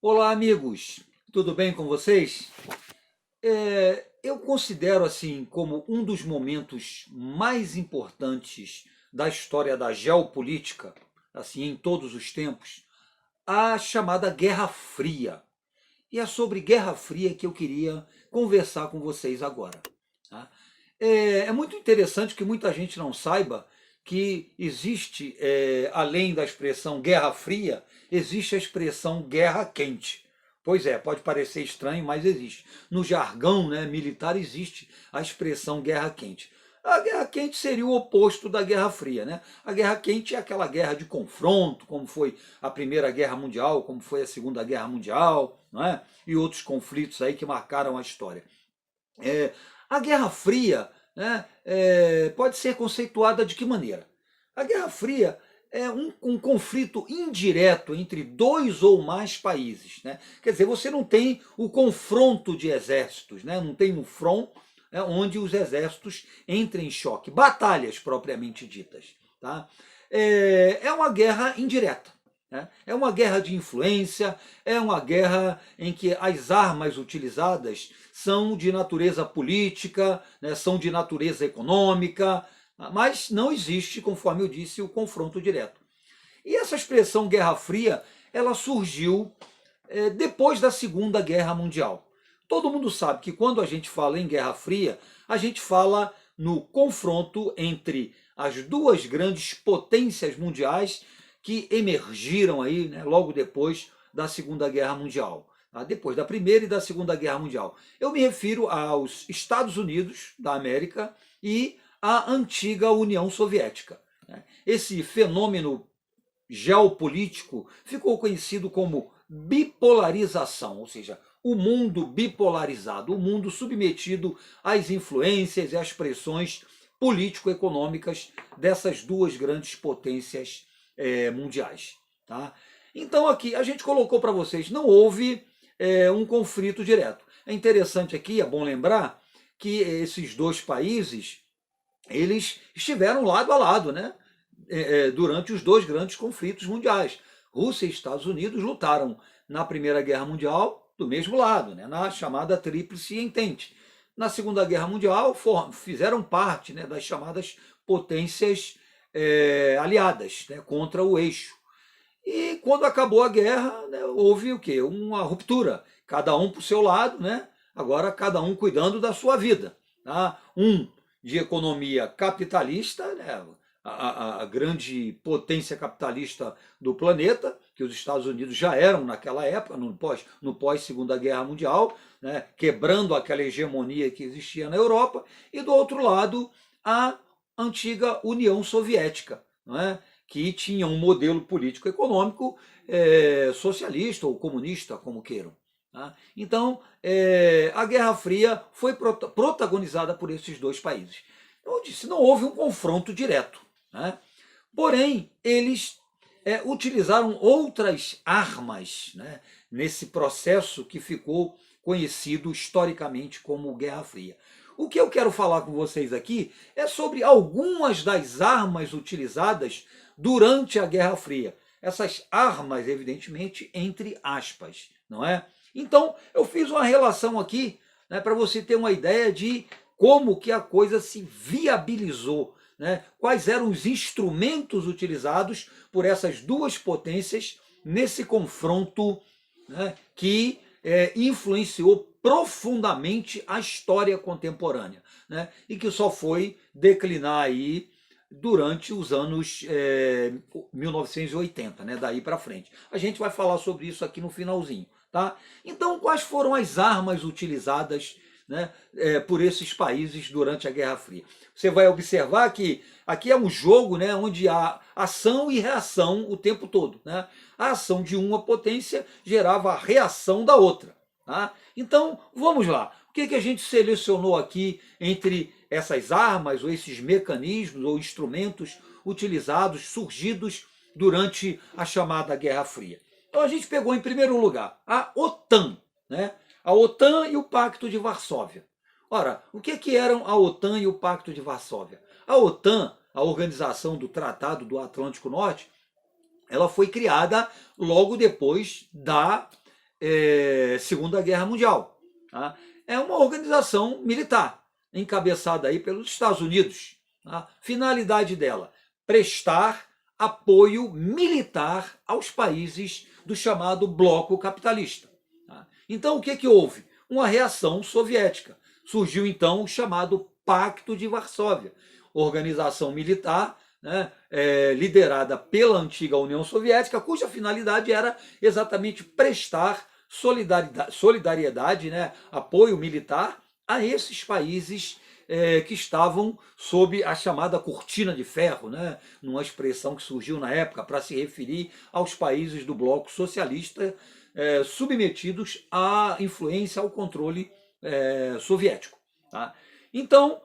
Olá, amigos. Tudo bem com vocês? Eu considero assim como um dos momentos mais importantes da história da geopolítica, assim em todos os tempos, a chamada Guerra Fria. E é sobre Guerra Fria que eu queria conversar com vocês agora. Tá? É muito interessante que muita gente não saiba que existe, além da expressão Guerra Fria, existe a expressão Guerra Quente. Pois é, pode parecer estranho, mas existe. No jargão, né, militar existe a expressão Guerra Quente. A Guerra Quente seria o oposto da Guerra Fria, né? A Guerra Quente é aquela guerra de confronto, como foi a Primeira Guerra Mundial, como foi a Segunda Guerra Mundial, não é? E outros conflitos aí que marcaram a história. É, a Guerra Fria, né, pode ser conceituada de que maneira? A Guerra Fria é um conflito indireto entre dois ou mais países. Né? Quer dizer, você não tem o confronto de exércitos, né? Não tem um front, onde os exércitos entrem em choque, batalhas propriamente ditas. Tá? É uma guerra indireta. Né? É uma guerra de influência, é uma guerra em que as armas utilizadas são de natureza política, né, são de natureza econômica, mas não existe, conforme eu disse, o confronto direto. E essa expressão Guerra Fria, ela surgiu depois da Segunda Guerra Mundial. Todo mundo sabe que quando a gente fala em Guerra Fria, a gente fala no confronto entre as duas grandes potências mundiais que emergiram aí, né, logo depois da Segunda Guerra Mundial, tá? Depois da Primeira e da Segunda Guerra Mundial. Eu me refiro aos Estados Unidos da América e à antiga União Soviética. Né? Esse fenômeno geopolítico ficou conhecido como bipolarização, ou seja, o mundo bipolarizado, o mundo submetido às influências e às pressões político-econômicas dessas duas grandes potências mundiais. Tá? Então aqui a gente colocou para vocês, não houve um conflito direto. É interessante aqui, é bom lembrar que esses dois países, eles estiveram lado a lado, né? Durante os dois grandes conflitos mundiais. Rússia e Estados Unidos lutaram na Primeira Guerra Mundial do mesmo lado, né, na chamada Tríplice Entente. Na Segunda Guerra Mundial fizeram parte, né, das chamadas potências aliadas, né, contra o eixo. E quando acabou a guerra, né, houve o quê? Uma ruptura. Cada um para o seu lado, né? Agora cada um cuidando da sua vida. Tá? Um de economia capitalista, né? A grande potência capitalista do planeta, que os Estados Unidos já eram naquela época, no pós-Segunda Guerra Mundial, né, quebrando aquela hegemonia que existia na Europa, e do outro lado, a antiga União Soviética, não é? Que tinha um modelo político-econômico socialista ou comunista, como queiram. Tá? Então, a Guerra Fria foi protagonizada por esses dois países. Eu disse, não houve um confronto direto. Né? Porém, eles utilizaram outras armas, né, nesse processo que ficou conhecido historicamente como Guerra Fria. O que eu quero falar com vocês aqui é sobre algumas das armas utilizadas durante a Guerra Fria. Essas armas, evidentemente, entre aspas, não é? Então, eu fiz uma relação aqui, né, para você ter uma ideia de como que a coisa se viabilizou. Né? Quais eram os instrumentos utilizados por essas duas potências nesse confronto, né, que influenciou profundamente a história contemporânea, né, e que só foi declinar aí durante os anos 1980, né, daí para frente. A gente vai falar sobre isso aqui no finalzinho. Tá? Então, quais foram as armas utilizadas, né, por esses países durante a Guerra Fria? Você vai observar que aqui é um jogo, né, onde há ação e reação o tempo todo. Né? A ação de uma potência gerava a reação da outra. Tá? Então, vamos lá. O que a gente selecionou aqui entre essas armas, ou esses mecanismos, ou instrumentos utilizados, surgidos durante a chamada Guerra Fria? Então a gente pegou em primeiro lugar a OTAN, né? A OTAN e o Pacto de Varsóvia. Ora, o que eram a OTAN e o Pacto de Varsóvia? A OTAN, a Organização do Tratado do Atlântico Norte, ela foi criada logo depois da Segunda Guerra Mundial. Tá? É uma organização militar, encabeçada aí pelos Estados Unidos. Tá? Finalidade dela, prestar apoio militar aos países do chamado bloco capitalista. Tá? Então, o que houve? Uma reação soviética. Surgiu, então, o chamado Pacto de Varsóvia, organização militar, né, liderada pela antiga União Soviética, cuja finalidade era exatamente prestar solidariedade, né, apoio militar a esses países que estavam sob a chamada cortina de ferro, né, numa expressão que surgiu na época para se referir aos países do bloco socialista submetidos à influência, ao controle soviético. Tá? Então,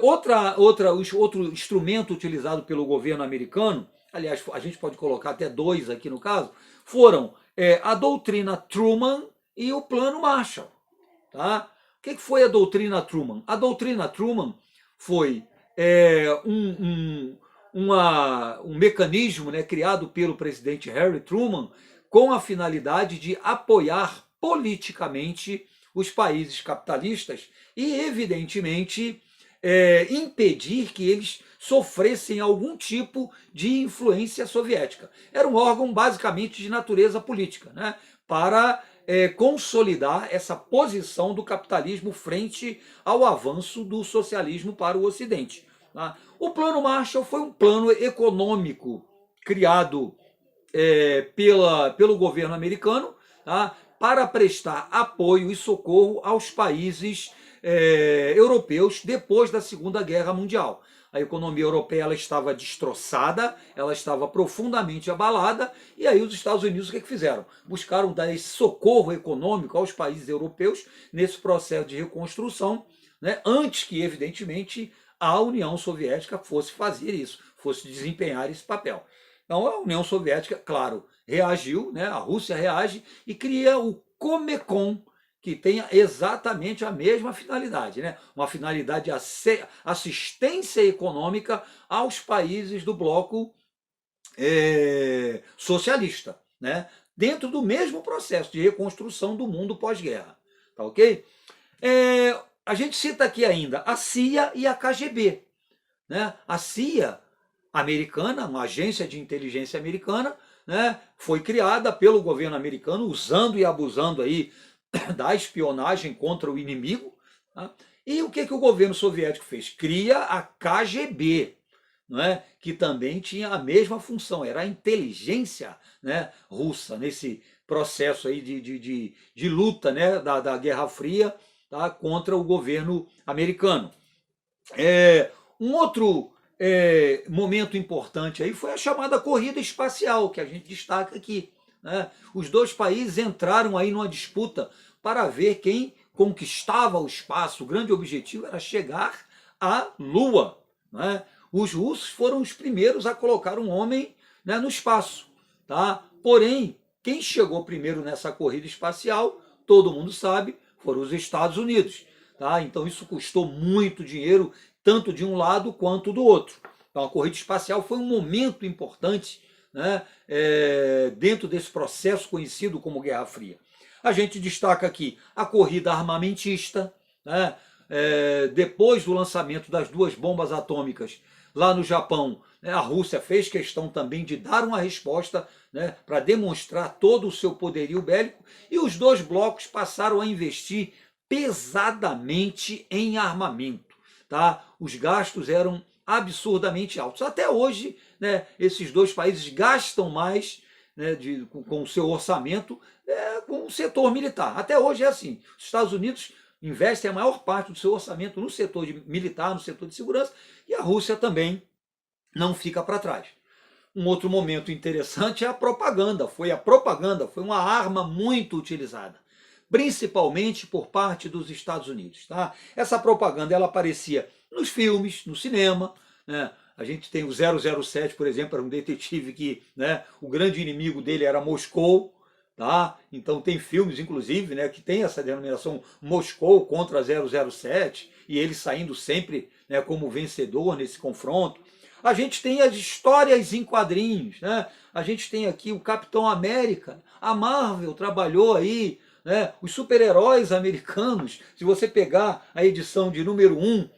outro instrumento utilizado pelo governo americano, aliás, a gente pode colocar até dois aqui no caso, foram a doutrina Truman e o Plano Marshall. Tá? O que foi a doutrina Truman? A doutrina Truman foi um mecanismo, né, criado pelo presidente Harry Truman com a finalidade de apoiar politicamente os países capitalistas e, evidentemente, impedir que eles sofressem algum tipo de influência soviética. Era um órgão basicamente de natureza política, né, para consolidar essa posição do capitalismo frente ao avanço do socialismo para o Ocidente. Tá? O Plano Marshall foi um plano econômico criado pelo governo americano, tá? Para prestar apoio e socorro aos países europeus depois da Segunda Guerra Mundial. A economia europeia ela estava destroçada, ela estava profundamente abalada, e aí os Estados Unidos o que fizeram? Buscaram dar esse socorro econômico aos países europeus nesse processo de reconstrução, né, antes que, evidentemente, a União Soviética fosse fazer isso, fosse desempenhar esse papel. Então a União Soviética, claro, reagiu, né, a Rússia reage e cria o Comecon, que tenha exatamente a mesma finalidade, né? Uma finalidade de assistência econômica aos países do bloco socialista, né? Dentro do mesmo processo de reconstrução do mundo pós-guerra. Tá ok? A gente cita aqui ainda a CIA e a KGB. Né? A CIA americana, uma agência de inteligência americana, né, foi criada pelo governo americano, usando e abusando aí da espionagem contra o inimigo. Tá? E o que o governo soviético fez? Cria a KGB, não é? Que também tinha a mesma função, era a inteligência, né, russa, nesse processo aí de luta, né, da Guerra Fria, tá, contra o governo americano. Um outro momento importante aí foi a chamada corrida espacial, que a gente destaca aqui. Né? Os dois países entraram aí numa disputa para ver quem conquistava o espaço. O grande objetivo era chegar à Lua. Né? Os russos foram os primeiros a colocar um homem, né, no espaço. Tá? Porém, quem chegou primeiro nessa corrida espacial, todo mundo sabe, foram os Estados Unidos. Tá? Então isso custou muito dinheiro, tanto de um lado quanto do outro. Então a corrida espacial foi um momento importante, né, dentro desse processo conhecido como Guerra Fria. A gente destaca aqui a corrida armamentista, né, depois do lançamento das duas bombas atômicas lá no Japão, né, a Rússia fez questão também de dar uma resposta, né, para demonstrar todo o seu poderio bélico, e os dois blocos passaram a investir pesadamente em armamento. Tá? Os gastos eram absurdamente altos. Até hoje, né, esses dois países gastam mais, né, com o seu orçamento com o setor militar. Até hoje é assim. Os Estados Unidos investem a maior parte do seu orçamento no setor militar, no setor de segurança, e a Rússia também não fica para trás. Um outro momento interessante é a propaganda. Foi uma arma muito utilizada, principalmente por parte dos Estados Unidos. Tá? Essa propaganda ela aparecia nos filmes, no cinema. Né? A gente tem o 007, por exemplo, era um detetive que, né, o grande inimigo dele era Moscou. Tá? Então tem filmes, inclusive, né, que tem essa denominação Moscou contra 007, e ele saindo sempre, né, como vencedor nesse confronto. A gente tem as histórias em quadrinhos, né? A gente tem aqui o Capitão América, a Marvel trabalhou aí, né? Os super-heróis americanos, se você pegar a edição de número 1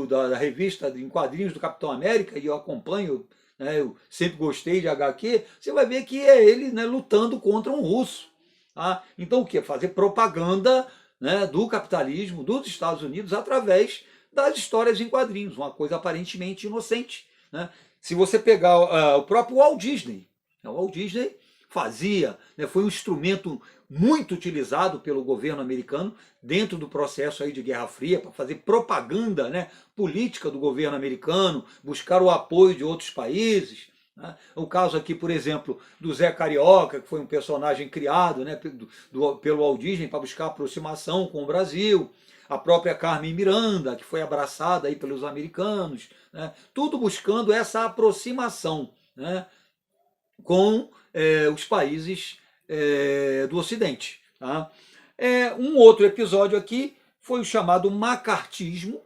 da revista em quadrinhos do Capitão América, e eu acompanho, né? Eu sempre gostei de HQ, você vai ver que é ele, né, lutando contra um russo. Tá? Então o que? Fazer propaganda, né, do capitalismo dos Estados Unidos através das histórias em quadrinhos, uma coisa aparentemente inocente. Né? Se você pegar o próprio Walt Disney, o Walt Disney fazia, né, foi um instrumento muito utilizado pelo governo americano dentro do processo aí de Guerra Fria para fazer propaganda, né, política do governo americano, buscar o apoio de outros países. Né? O caso aqui, por exemplo, do Zé Carioca, que foi um personagem criado, né, pelo Walt Disney para buscar aproximação com o Brasil. A própria Carmen Miranda, que foi abraçada aí pelos americanos, né? Tudo buscando essa aproximação, né, com os países do Ocidente. Tá? Um outro episódio aqui foi o chamado macartismo.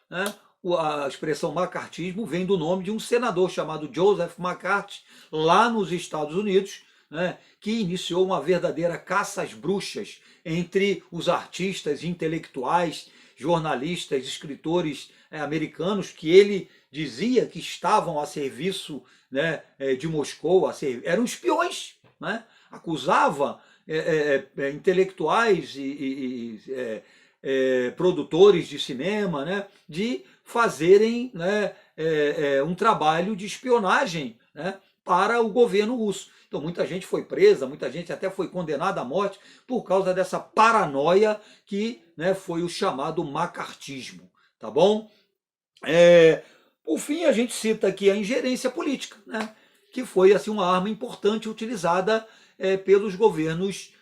Né? A expressão macartismo vem do nome de um senador chamado Joseph McCarthy, lá nos Estados Unidos, né, que iniciou uma verdadeira caça às bruxas entre os artistas, intelectuais, jornalistas, escritores americanos, que ele dizia que estavam a serviço, né, de Moscou, eram espiões, né? Acusava intelectuais e produtores de cinema, né, de fazerem, né, um trabalho de espionagem, né, para o governo russo. Então muita gente foi presa, muita gente até foi condenada à morte por causa dessa paranoia que, né, foi o chamado macartismo, tá bom? Por fim, a gente cita aqui a ingerência política, né, que foi assim uma arma importante utilizada pelos governos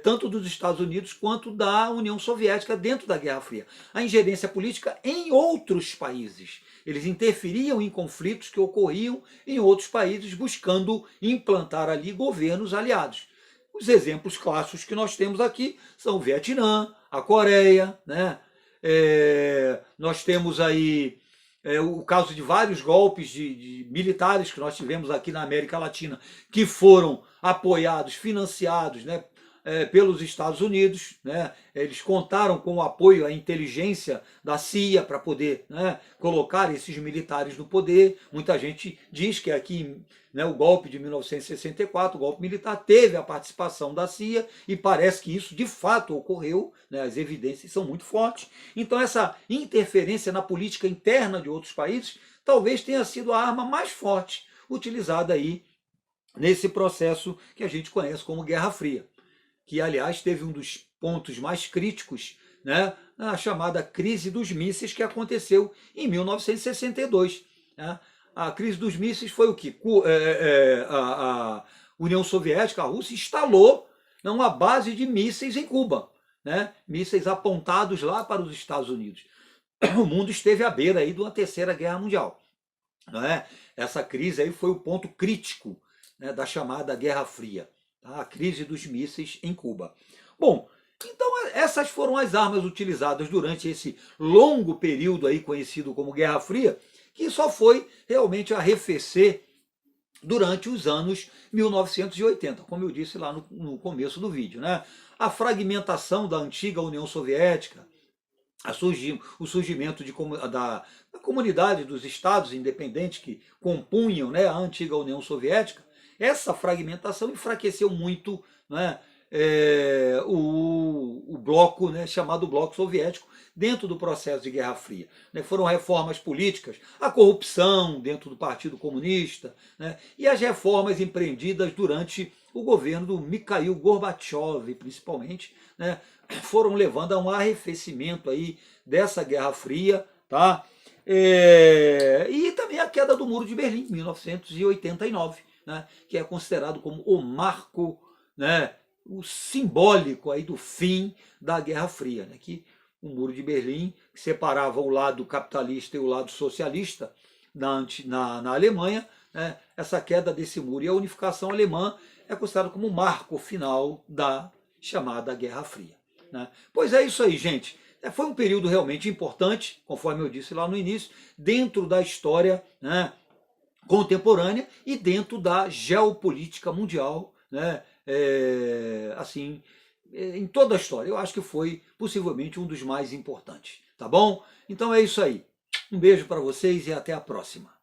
tanto dos Estados Unidos quanto da União Soviética dentro da Guerra Fria. A ingerência política em outros países. Eles interferiam em conflitos que ocorriam em outros países, buscando implantar ali governos aliados. Os exemplos clássicos que nós temos aqui são o Vietnã, a Coreia, né? Nós temos aí o caso de vários golpes de militares que nós tivemos aqui na América Latina, que foram apoiados, financiados, né, pelos Estados Unidos. Né? Eles contaram com o apoio à inteligência da CIA para poder, né, colocar esses militares no poder. Muita gente diz que aqui, né, o golpe de 1964, o golpe militar, teve a participação da CIA e parece que isso de fato ocorreu, né? As evidências são muito fortes. Então essa interferência na política interna de outros países talvez tenha sido a arma mais forte utilizada aí nesse processo que a gente conhece como Guerra Fria, que aliás teve um dos pontos mais críticos, né, na chamada crise dos mísseis, que aconteceu em 1962. Né? A crise dos mísseis foi o que? A União Soviética, a Rússia, instalou uma base de mísseis em Cuba, né? Mísseis apontados lá para os Estados Unidos. O mundo esteve à beira aí de uma terceira guerra mundial. Não é? Essa crise aí foi o ponto crítico, né, da chamada Guerra Fria, tá? A crise dos mísseis em Cuba. Bom, então essas foram as armas utilizadas durante esse longo período aí conhecido como Guerra Fria, que só foi realmente arrefecer durante os anos 1980, como eu disse lá no começo do vídeo. Né? A fragmentação da antiga União Soviética, o surgimento da comunidade dos estados independentes que compunham, né, a antiga União Soviética, essa fragmentação enfraqueceu muito, né, o bloco, né, chamado bloco soviético dentro do processo de Guerra Fria. Né? Foram reformas políticas, a corrupção dentro do Partido Comunista, né, e as reformas empreendidas durante o governo do Mikhail Gorbachev, principalmente, né, foram levando a um arrefecimento aí dessa Guerra Fria, tá? E também a queda do Muro de Berlim, em 1989, né, que é considerado como o marco, né, o simbólico aí do fim da Guerra Fria, né, que o Muro de Berlim, que separava o lado capitalista e o lado socialista na Alemanha, né, essa queda desse muro e a unificação alemã é considerado como o marco final da chamada Guerra Fria. Né? Pois é isso aí, gente. Foi um período realmente importante, conforme eu disse lá no início, dentro da história, né, contemporânea e dentro da geopolítica mundial, né? Assim, em toda a história. Eu acho que foi possivelmente um dos mais importantes, tá bom? Então é isso aí. Um beijo para vocês e até a próxima.